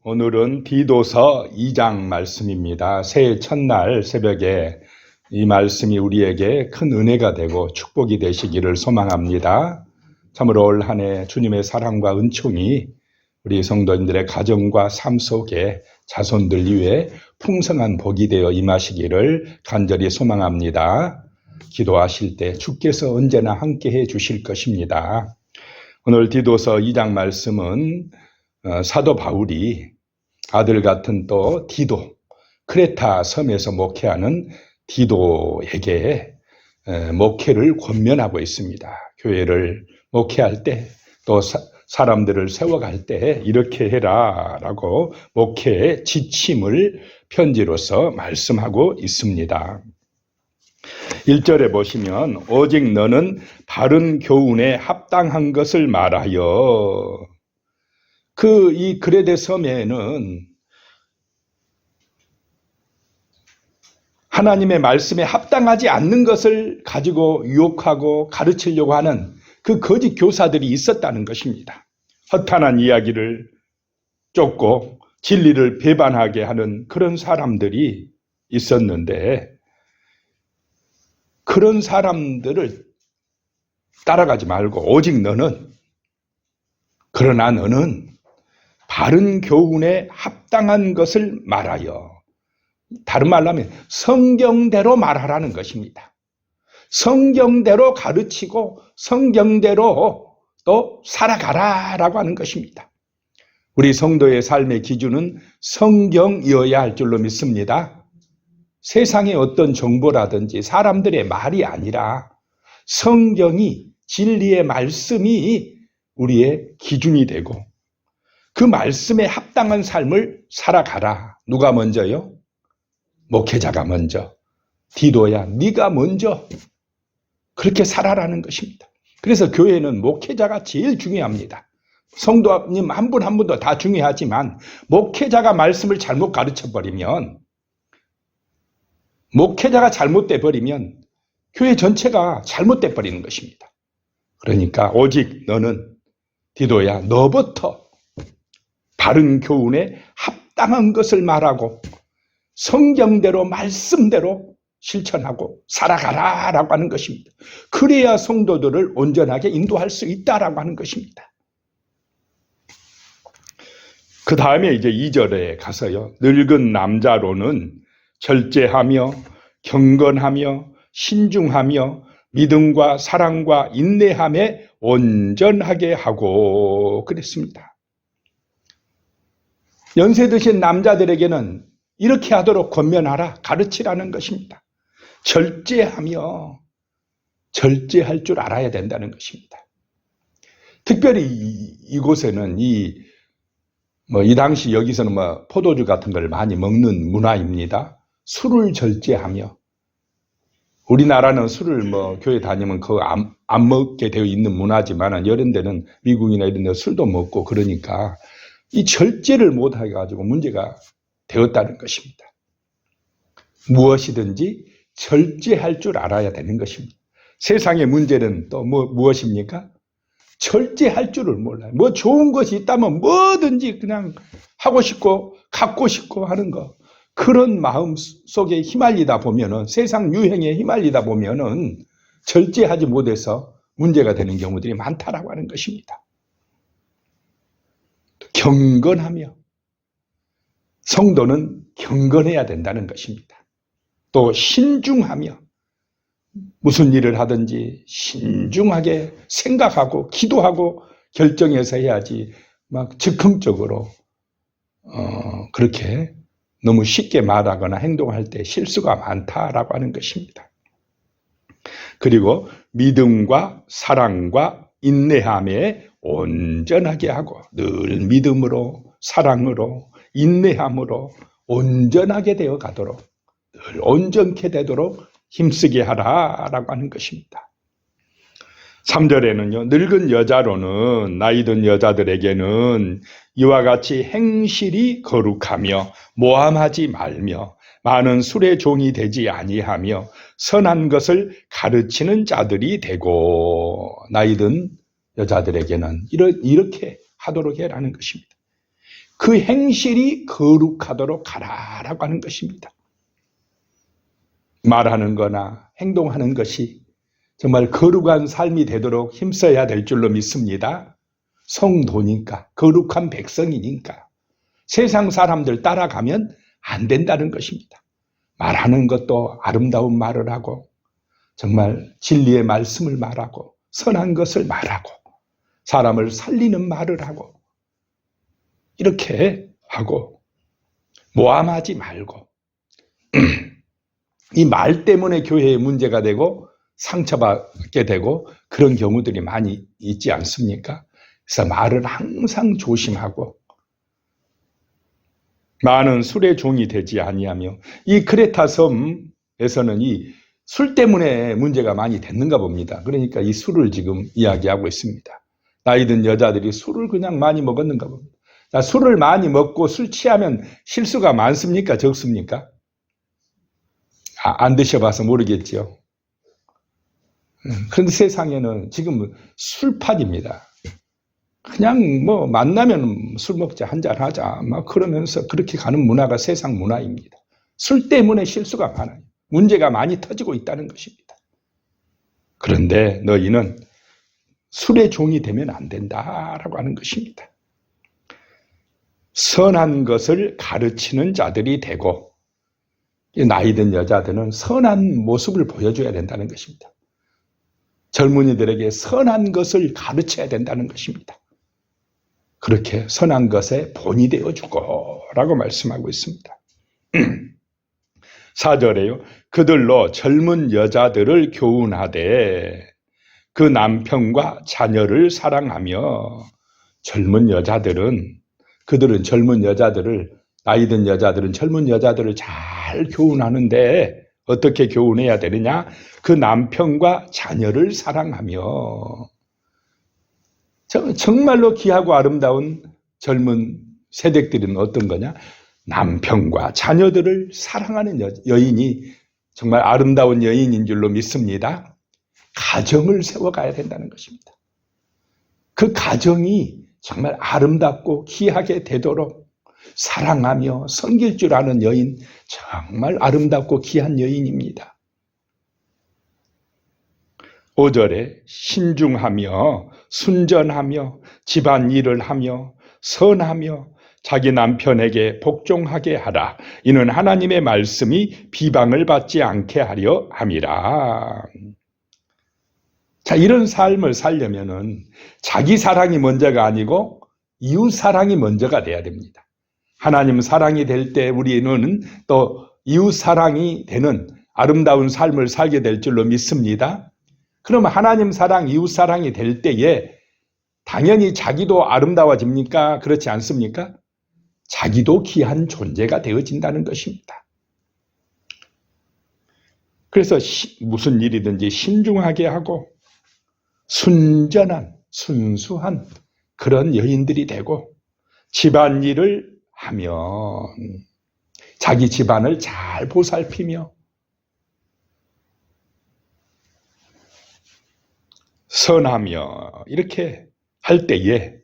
오늘은 디도서 2장 말씀입니다. 새해 첫날 새벽에 이 말씀이 우리에게 큰 은혜가 되고 축복이 되시기를 소망합니다. 참으로 올 한 해 주님의 사랑과 은총이 우리 성도님들의 가정과 삶 속에 자손들 위해 풍성한 복이 되어 임하시기를 간절히 소망합니다. 기도하실 때 주께서 언제나 함께해 주실 것입니다. 오늘 디도서 2장 말씀은 사도 바울이 아들 같은 또 디도, 크레타 섬에서 목회하는 디도에게 목회를 권면하고 있습니다. 교회를 목회할 때 또 사람들을 세워갈 때 이렇게 해라 라고 목회의 지침을 편지로서 말씀하고 있습니다. 1절에 보시면 오직 너는 바른 교훈에 합당한 것을 말하여. 이 그레데 섬에는 하나님의 말씀에 합당하지 않는 것을 가지고 유혹하고 가르치려고 하는 그 거짓 교사들이 있었다는 것입니다. 허탄한 이야기를 쫓고 진리를 배반하게 하는 그런 사람들이 있었는데 그런 사람들을 따라가지 말고 오직 그러나 너는 바른 교훈에 합당한 것을 말하여. 다른 말로 하면 성경대로 말하라는 것입니다. 성경대로 가르치고 성경대로 또 살아가라라고 하는 것입니다. 우리 성도의 삶의 기준은 성경이어야 할 줄로 믿습니다. 세상의 어떤 정보라든지 사람들의 말이 아니라 성경이, 진리의 말씀이 우리의 기준이 되고 그 말씀에 합당한 삶을 살아가라. 누가 먼저요? 목회자가 먼저. 디도야, 네가 먼저 그렇게 살아라는 것입니다. 그래서 교회는 목회자가 제일 중요합니다. 성도님 한 분 한 분도 다 중요하지만 목회자가 말씀을 잘못 가르쳐버리면, 목회자가 잘못돼 버리면 교회 전체가 잘못돼 버리는 것입니다. 그러니까 오직 너는 디도야, 너부터 바른 교훈에 합당한 것을 말하고 성경대로 말씀대로 실천하고 살아가라라고 하는 것입니다. 그래야 성도들을 온전하게 인도할 수 있다라고 하는 것입니다. 그 다음에 이제 2절에 가서요. 늙은 남자로는 절제하며 경건하며 신중하며 믿음과 사랑과 인내함에 온전하게 하고 그랬습니다. 연세 드신 남자들에게는 이렇게 하도록 권면하라, 가르치라는 것입니다. 절제하며 절제할 줄 알아야 된다는 것입니다. 특별히 이곳에는 이 당시 여기서는 포도주 같은 걸 많이 먹는 문화입니다. 술을 절제하며, 우리나라는 술을 교회 다니면 그거 안 먹게 되어 있는 문화지만 이런 데는 미국이나 이런 데 술도 먹고 그러니까 이 절제를 못해 가지고 문제가 되었다는 것입니다. 무엇이든지 절제할 줄 알아야 되는 것입니다. 세상의 문제는 또 무엇입니까? 절제할 줄을 몰라요. 좋은 것이 있다면 뭐든지 그냥 하고 싶고 갖고 싶고 하는 거. 그런 마음 속에 휘말리다 보면은, 세상 유행에 휘말리다 보면은 절제하지 못해서 문제가 되는 경우들이 많다라고 하는 것입니다. 경건하며, 성도는 경건해야 된다는 것입니다. 또 신중하며, 무슨 일을 하든지 신중하게 생각하고 기도하고 결정해서 해야지 즉흥적으로 그렇게 너무 쉽게 말하거나 행동할 때 실수가 많다라고 하는 것입니다. 그리고 믿음과 사랑과 인내함에 온전하게 하고, 늘 믿음으로 사랑으로 인내함으로 온전하게 되어 가도록, 늘 온전케 되도록 힘쓰게 하라라고 하는 것입니다. 3절에는요. 늙은 여자로는, 나이 든 여자들에게는 이와 같이 행실이 거룩하며 모함하지 말며 많은 술의 종이 되지 아니하며 선한 것을 가르치는 자들이 되고, 나이 든 여자들에게는 이렇게 하도록 해라는 것입니다. 그 행실이 거룩하도록 하라라고 하는 것입니다. 말하는 거나 행동하는 것이 정말 거룩한 삶이 되도록 힘써야 될 줄로 믿습니다. 성도니까, 거룩한 백성이니까 세상 사람들 따라가면 안 된다는 것입니다. 말하는 것도 아름다운 말을 하고 정말 진리의 말씀을 말하고 선한 것을 말하고 사람을 살리는 말을 하고 이렇게 하고 모함하지 말고 이 말 때문에 교회에 문제가 되고 상처받게 되고 그런 경우들이 많이 있지 않습니까? 그래서 말을 항상 조심하고 많은 술의 종이 되지 아니하며 이 크레타 섬에서는 이 술 때문에 문제가 많이 됐는가 봅니다. 그러니까 이 술을 지금 이야기하고 있습니다. 나이 든 여자들이 술을 그냥 많이 먹었는가 봅니다. 자, 술을 많이 먹고 술 취하면 실수가 많습니까? 적습니까? 안 드셔봐서 모르겠죠. 그런데 세상에는 지금 술판입니다. 그냥 뭐 만나면 술 먹자, 한잔 하자 막 그러면서 그렇게 가는 문화가 세상 문화입니다. 술 때문에 실수가 많아요. 문제가 많이 터지고 있다는 것입니다. 그런데 너희는 술의 종이 되면 안 된다라고 하는 것입니다. 선한 것을 가르치는 자들이 되고 나이 든 여자들은 선한 모습을 보여줘야 된다는 것입니다. 젊은이들에게 선한 것을 가르쳐야 된다는 것입니다. 그렇게 선한 것에 본이 되어주고 라고 말씀하고 있습니다. 4절에요. 그들로 젊은 여자들을 교훈하되 그 남편과 자녀를 사랑하며 젊은 여자들은 그들은 젊은 여자들을 나이 든 여자들은 젊은 여자들을 잘 교훈하는데 어떻게 교훈해야 되느냐? 그 남편과 자녀를 사랑하며 정말로 귀하고 아름다운 젊은 세댁들은 어떤 거냐? 남편과 자녀들을 사랑하는 여인이 정말 아름다운 여인인 줄로 믿습니다. 가정을 세워가야 된다는 것입니다. 그 가정이 정말 아름답고 귀하게 되도록 사랑하며 섬길 줄 아는 여인, 정말 아름답고 귀한 여인입니다. 5절에 신중하며 순전하며 집안일을 하며 선하며 자기 남편에게 복종하게 하라. 이는 하나님의 말씀이 비방을 받지 않게 하려 함이라. 자, 이런 삶을 살려면은 자기 사랑이 먼저가 아니고 이웃 사랑이 먼저가 돼야 됩니다. 하나님 사랑이 될 때 우리는 또 이웃 사랑이 되는 아름다운 삶을 살게 될 줄로 믿습니다. 그러면 하나님 사랑, 이웃 사랑이 될 때에 당연히 자기도 아름다워집니까? 그렇지 않습니까? 자기도 귀한 존재가 되어진다는 것입니다. 그래서 무슨 일이든지 신중하게 하고 순전한, 순수한 그런 여인들이 되고 집안일을 하면 자기 집안을 잘 보살피며 선하며 이렇게 할 때에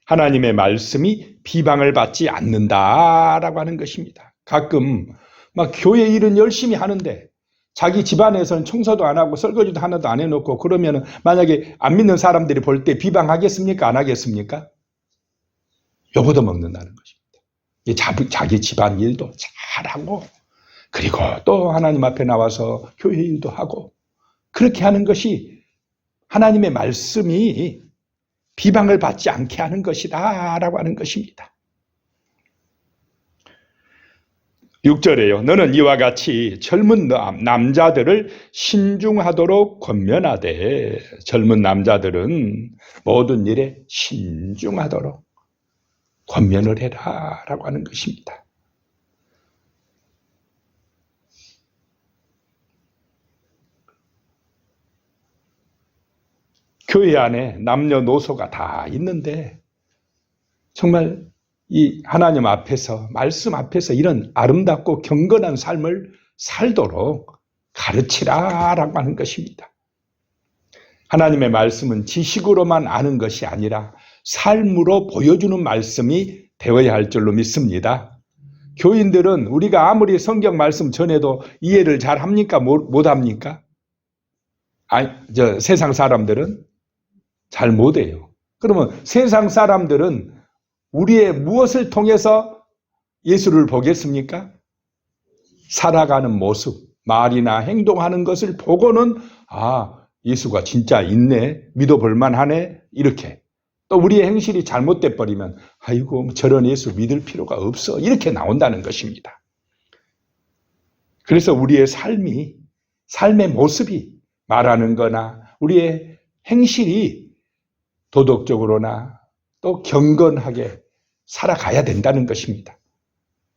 하나님의 말씀이 비방을 받지 않는다라고 하는 것입니다. 가끔 막 교회 일은 열심히 하는데 자기 집안에서는 청소도 안 하고 설거지도 하나도 안 해놓고 그러면 만약에 안 믿는 사람들이 볼 때 비방하겠습니까? 안 하겠습니까? 욕도 먹는다는 것입니다. 자기 집안 일도 잘하고 그리고 또 하나님 앞에 나와서 교회 일도 하고 그렇게 하는 것이 하나님의 말씀이 비방을 받지 않게 하는 것이다 라고 하는 것입니다. 6절에요. 너는 이와 같이 젊은 남자들을 신중하도록 권면하되 젊은 남자들은 모든 일에 신중하도록 권면을 해라 라고 하는 것입니다. 교회 안에 남녀노소가 다 있는데 정말 이 하나님 앞에서 말씀 앞에서 이런 아름답고 경건한 삶을 살도록 가르치라라고 하는 것입니다. 하나님의 말씀은 지식으로만 아는 것이 아니라 삶으로 보여주는 말씀이 되어야 할 줄로 믿습니다. 교인들은 우리가 아무리 성경 말씀 전해도 이해를 잘 합니까? 못 합니까? 세상 사람들은 잘 못해요. 그러면 세상 사람들은 우리의 무엇을 통해서 예수를 보겠습니까? 살아가는 모습, 말이나 행동하는 것을 보고는 예수가 진짜 있네, 믿어볼 만하네, 이렇게. 또 우리의 행실이 잘못돼 버리면 아이고 저런 예수 믿을 필요가 없어, 이렇게 나온다는 것입니다. 그래서 우리의 삶의 모습이, 말하는 거나 우리의 행실이 도덕적으로나 또 경건하게 살아가야 된다는 것입니다.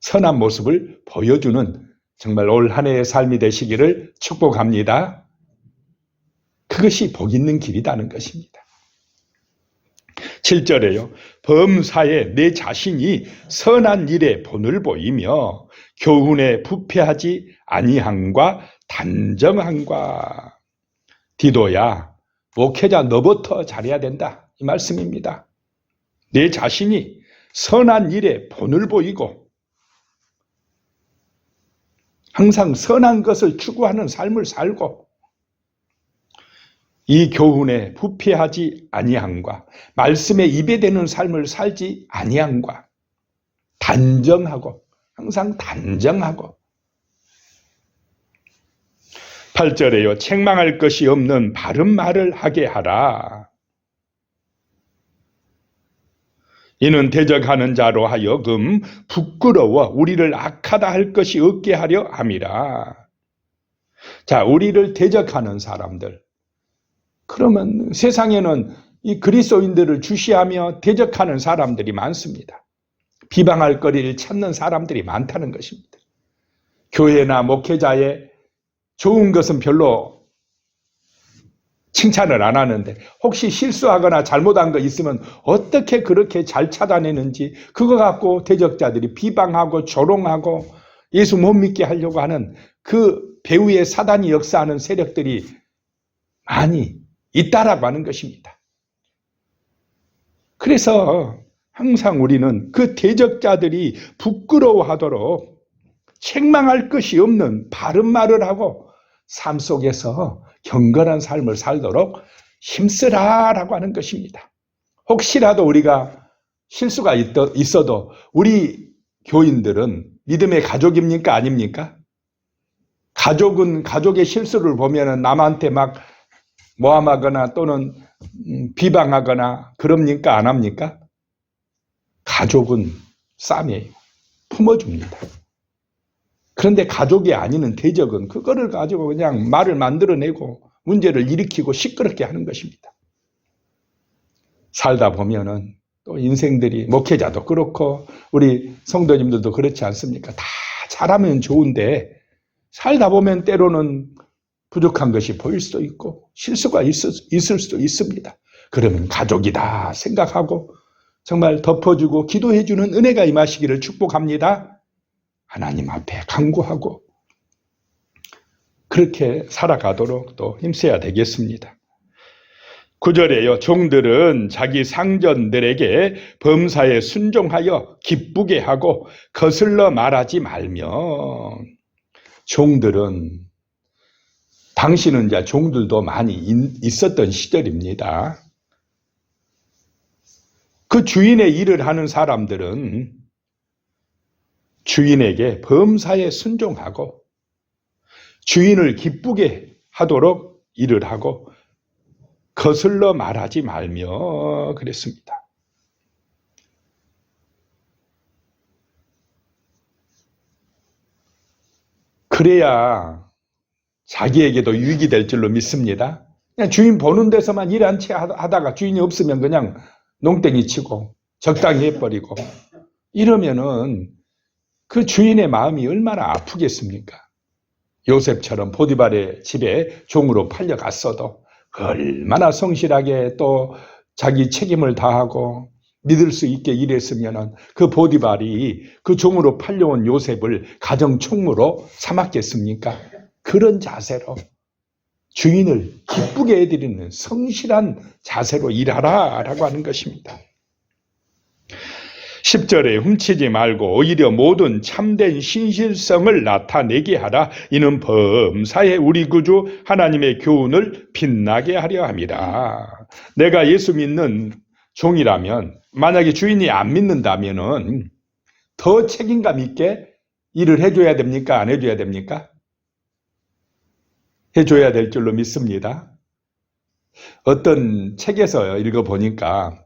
선한 모습을 보여주는 정말 올 한 해의 삶이 되시기를 축복합니다. 그것이 복 있는 길이라는 것입니다. 7절에요. 범사에 내 자신이 선한 일에 본을 보이며 교훈에 부패하지 아니함과 단정함과. 디도야, 목회자 너부터 잘해야 된다, 이 말씀입니다. 내 자신이 선한 일에 본을 보이고 항상 선한 것을 추구하는 삶을 살고 이 교훈에 부패하지 아니함과 말씀에 입에 대는 삶을 살지 아니함과 단정하고, 항상 단정하고. 8절에요. 책망할 것이 없는 바른 말을 하게 하라. 이는 대적하는 자로 하여금 부끄러워 우리를 악하다 할 것이 없게 하려 함이라. 자, 우리를 대적하는 사람들. 그러면 세상에는 이 그리스도인들을 주시하며 대적하는 사람들이 많습니다. 비방할 거리를 찾는 사람들이 많다는 것입니다. 교회나 목회자의 좋은 것은 별로 칭찬을 안 하는데 혹시 실수하거나 잘못한 거 있으면 어떻게 그렇게 잘 찾아내는지 그거 갖고 대적자들이 비방하고 조롱하고 예수 못 믿게 하려고 하는 그 배후에 사단이 역사하는 세력들이 많이 있다라고 하는 것입니다. 그래서 항상 우리는 그 대적자들이 부끄러워하도록 책망할 것이 없는 바른 말을 하고 삶 속에서 경건한 삶을 살도록 힘쓰라라고 하는 것입니다. 혹시라도 우리가 실수가 있어도 우리 교인들은 믿음의 가족입니까? 아닙니까? 가족은 가족의 실수를 보면 남한테 막 모함하거나 또는 비방하거나 그럽니까? 안 합니까? 가족은 쌈이에요. 품어줍니다. 그런데 가족이 아닌 대적은 그거를 가지고 그냥 말을 만들어내고 문제를 일으키고 시끄럽게 하는 것입니다. 살다 보면은 또 인생들이, 목회자도 그렇고 우리 성도님들도 그렇지 않습니까? 다 잘하면 좋은데 살다 보면 때로는 부족한 것이 보일 수도 있고 실수가 있을 수도 있습니다. 그러면 가족이다 생각하고 정말 덮어주고 기도해주는 은혜가 임하시기를 축복합니다. 하나님 앞에 간구하고 그렇게 살아가도록 또 힘써야 되겠습니다. 9절에요. 종들은 자기 상전들에게 범사에 순종하여 기쁘게 하고 거슬러 말하지 말며. 종들은, 당시는 이제 종들도 많이 있었던 시절입니다. 그 주인의 일을 하는 사람들은 주인에게 범사에 순종하고 주인을 기쁘게 하도록 일을 하고 거슬러 말하지 말며 그랬습니다. 그래야 자기에게도 유익이 될 줄로 믿습니다. 그냥 주인 보는 데서만 일 한 채 하다가 주인이 없으면 그냥 농땡이 치고 적당히 해버리고 이러면은 그 주인의 마음이 얼마나 아프겠습니까? 요셉처럼 보디발의 집에 종으로 팔려갔어도 얼마나 성실하게 또 자기 책임을 다하고 믿을 수 있게 일했으면 그 보디발이 그 종으로 팔려온 요셉을 가정총무로 삼았겠습니까? 그런 자세로 주인을 기쁘게 해드리는 성실한 자세로 일하라 라고 하는 것입니다. 10절에 훔치지 말고 오히려 모든 참된 신실성을 나타내게 하라. 이는 범사에 우리 구주 하나님의 교훈을 빛나게 하려 함이라. 내가 예수 믿는 종이라면, 만약에 주인이 안 믿는다면은 더 책임감 있게 일을 해줘야 됩니까? 안 해줘야 됩니까? 해줘야 될 줄로 믿습니다. 어떤 책에서 읽어보니까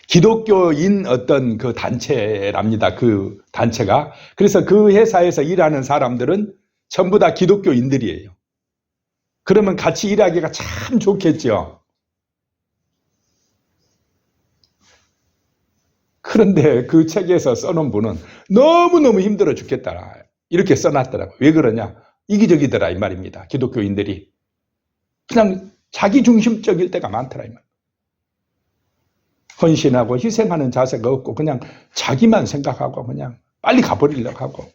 기독교인 어떤 그 단체랍니다. 그 단체가. 그래서 그 회사에서 일하는 사람들은 전부 다 기독교인들이에요. 그러면 같이 일하기가 참 좋겠죠. 그런데 그 책에서 써놓은 분은 너무너무 힘들어 죽겠다, 이렇게 써놨더라고요. 왜 그러냐? 이기적이더라 이 말입니다. 기독교인들이 그냥 자기중심적일 때가 많더라 이 말. 헌신하고 희생하는 자세가 없고 그냥 자기만 생각하고 그냥 빨리 가버리려고 하고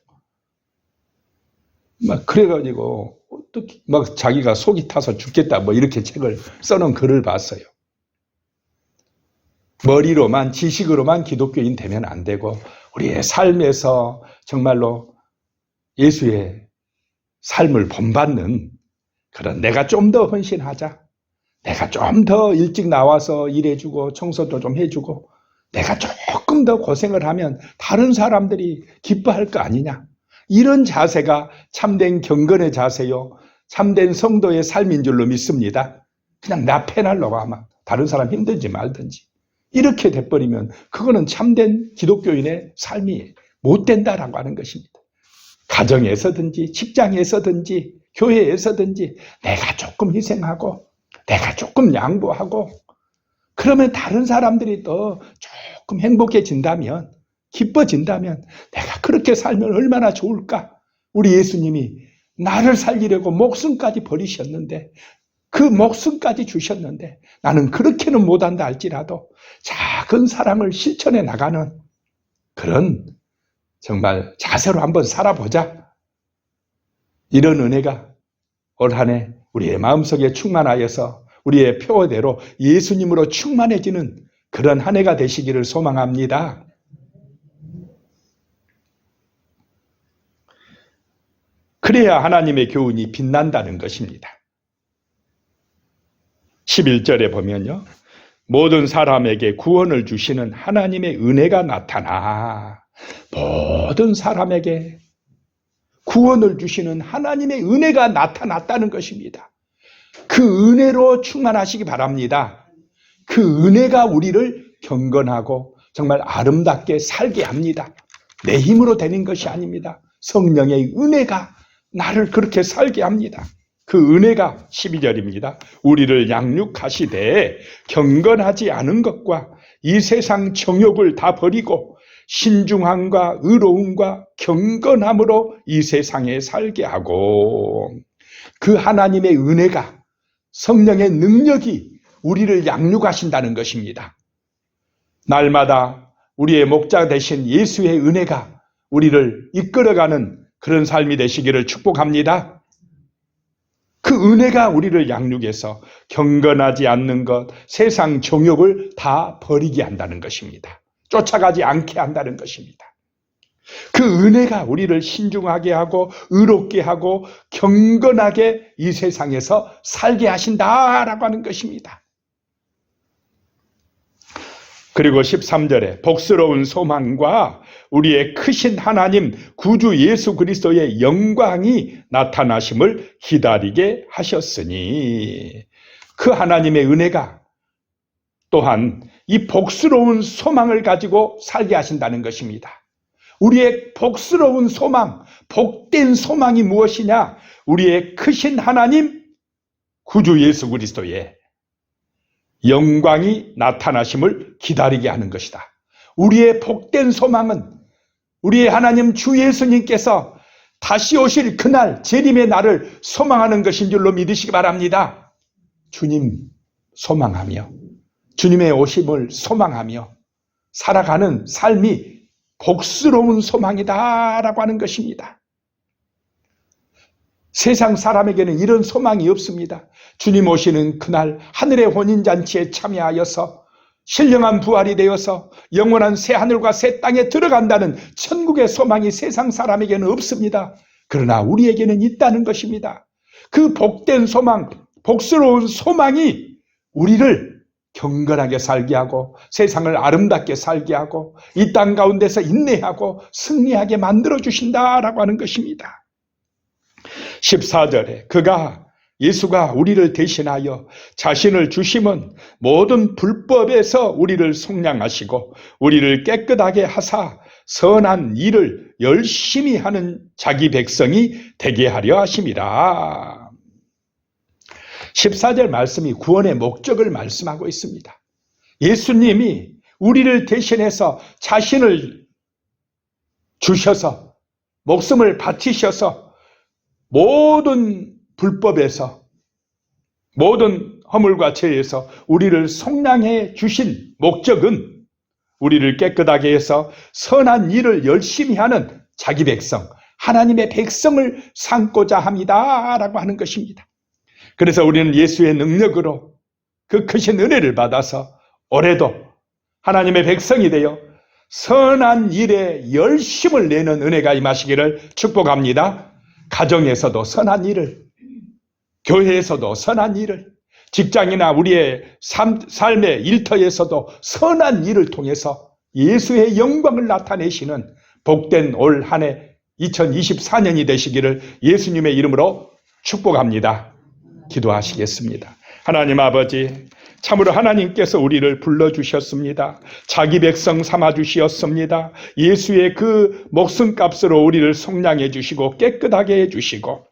막 그래가지고 어떻게 막 자기가 속이 타서 죽겠다 뭐 이렇게 책을 써놓은 글을 봤어요. 머리로만, 지식으로만 기독교인 되면 안 되고 우리의 삶에서 정말로 예수의 삶을 본받는 그런, 내가 좀 더 헌신하자, 내가 좀 더 일찍 나와서 일해주고 청소도 좀 해주고 내가 조금 더 고생을 하면 다른 사람들이 기뻐할 거 아니냐, 이런 자세가 참된 경건의 자세요, 참된 성도의 삶인 줄로 믿습니다. 그냥 나 패널로 아마 다른 사람 힘든지 말든지 이렇게 돼버리면 그거는 참된 기독교인의 삶이 못 된다라고 하는 것입니다. 가정에서든지 직장에서든지 교회에서든지 내가 조금 희생하고 내가 조금 양보하고 그러면 다른 사람들이 또 조금 행복해진다면, 기뻐진다면 내가 그렇게 살면 얼마나 좋을까. 우리 예수님이 나를 살리려고 목숨까지 버리셨는데, 그 목숨까지 주셨는데 나는 그렇게는 못한다 할지라도 작은 사랑을 실천해 나가는 그런 정말 자세로 한번 살아보자. 이런 은혜가 올 한 해 우리의 마음속에 충만하여서 우리의 표어대로 예수님으로 충만해지는 그런 한 해가 되시기를 소망합니다. 그래야 하나님의 교훈이 빛난다는 것입니다. 11절에 보면요, 모든 사람에게 구원을 주시는 하나님의 은혜가 나타나. 모든 사람에게 구원을 주시는 하나님의 은혜가 나타났다는 것입니다. 그 은혜로 충만하시기 바랍니다. 그 은혜가 우리를 경건하고 정말 아름답게 살게 합니다. 내 힘으로 되는 것이 아닙니다. 성령의 은혜가 나를 그렇게 살게 합니다. 그 은혜가 12절입니다. 우리를 양육하시되 경건하지 않은 것과 이 세상 정욕을 다 버리고 신중함과 의로움과 경건함으로 이 세상에 살게 하고, 그 하나님의 은혜가, 성령의 능력이 우리를 양육하신다는 것입니다. 날마다 우리의 목자 되신 예수의 은혜가 우리를 이끌어가는 그런 삶이 되시기를 축복합니다. 그 은혜가 우리를 양육해서 경건하지 않는 것, 세상 정욕을 다 버리게 한다는 것입니다. 쫓아가지 않게 한다는 것입니다. 그 은혜가 우리를 신중하게 하고 의롭게 하고 경건하게 이 세상에서 살게 하신다라고 하는 것입니다. 그리고 13절에 복스러운 소망과 우리의 크신 하나님 구주 예수 그리스도의 영광이 나타나심을 기다리게 하셨으니, 그 하나님의 은혜가 또한 이 복스러운 소망을 가지고 살게 하신다는 것입니다. 우리의 복스러운 소망, 복된 소망이 무엇이냐? 우리의 크신 하나님 구주 예수 그리스도의 영광이 나타나심을 기다리게 하는 것이다. 우리의 복된 소망은 우리의 하나님 주 예수님께서 다시 오실 그날 재림의 날을 소망하는 것인 줄로 믿으시기 바랍니다. 주님 소망하며 주님의 오심을 소망하며 살아가는 삶이 복스러운 소망이다라고 하는 것입니다. 세상 사람에게는 이런 소망이 없습니다. 주님 오시는 그날 하늘의 혼인잔치에 참여하여서 신령한 부활이 되어서 영원한 새 하늘과 새 땅에 들어간다는 천국의 소망이 세상 사람에게는 없습니다. 그러나 우리에게는 있다는 것입니다. 그 복된 소망, 복스러운 소망이 우리를 경건하게 살게 하고 세상을 아름답게 살게 하고 이 땅 가운데서 인내하고 승리하게 만들어 주신다라고 하는 것입니다. 14절에 예수가 우리를 대신하여 자신을 주심은 모든 불법에서 우리를 속량하시고 우리를 깨끗하게 하사 선한 일을 열심히 하는 자기 백성이 되게 하려 하심이라. 14절 말씀이 구원의 목적을 말씀하고 있습니다. 예수님이 우리를 대신해서 자신을 주셔서 목숨을 바치셔서 모든 불법에서 모든 허물과 죄에서 우리를 속량해 주신 목적은 우리를 깨끗하게 해서 선한 일을 열심히 하는 자기 백성, 하나님의 백성을 삼고자 합니다 라고 하는 것입니다. 그래서 우리는 예수의 능력으로 그 크신 은혜를 받아서 올해도 하나님의 백성이 되어 선한 일에 열심을 내는 은혜가 임하시기를 축복합니다. 가정에서도 선한 일을, 교회에서도 선한 일을, 직장이나 우리의 삶의 일터에서도 선한 일을 통해서 예수의 영광을 나타내시는 복된 올 한 해 2024년이 되시기를 예수님의 이름으로 축복합니다. 기도하시겠습니다. 하나님 아버지, 참으로 하나님께서 우리를 불러주셨습니다. 자기 백성 삼아주시었습니다. 예수의 그 목숨값으로 우리를 속량해 주시고 깨끗하게 해주시고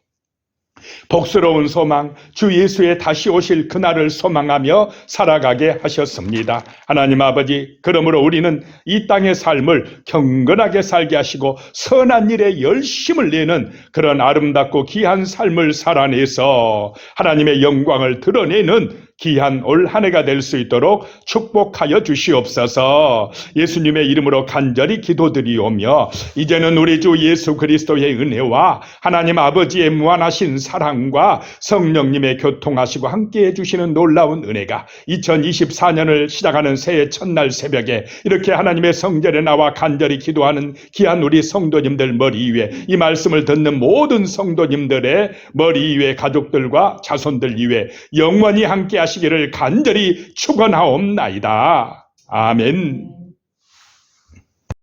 복스러운 소망, 주 예수의 다시 오실 그날을 소망하며 살아가게 하셨습니다. 하나님 아버지, 그러므로 우리는 이 땅의 삶을 경건하게 살게 하시고 선한 일에 열심을 내는 그런 아름답고 귀한 삶을 살아내서 하나님의 영광을 드러내는 귀한 올 한 해가 될 수 있도록 축복하여 주시옵소서. 예수님의 이름으로 간절히 기도드리오며 이제는 우리 주 예수 그리스도의 은혜와 하나님 아버지의 무한하신 사랑과 성령님의 교통하시고 함께해 주시는 놀라운 은혜가 2024년을 시작하는 새해 첫날 새벽에 이렇게 하나님의 성전에 나와 간절히 기도하는 귀한 우리 성도님들 머리 위에, 이 말씀을 듣는 모든 성도님들의 머리 위에, 가족들과 자손들 위에 영원히 함께 하시기를 간절히 축원하옵나이다. 아멘.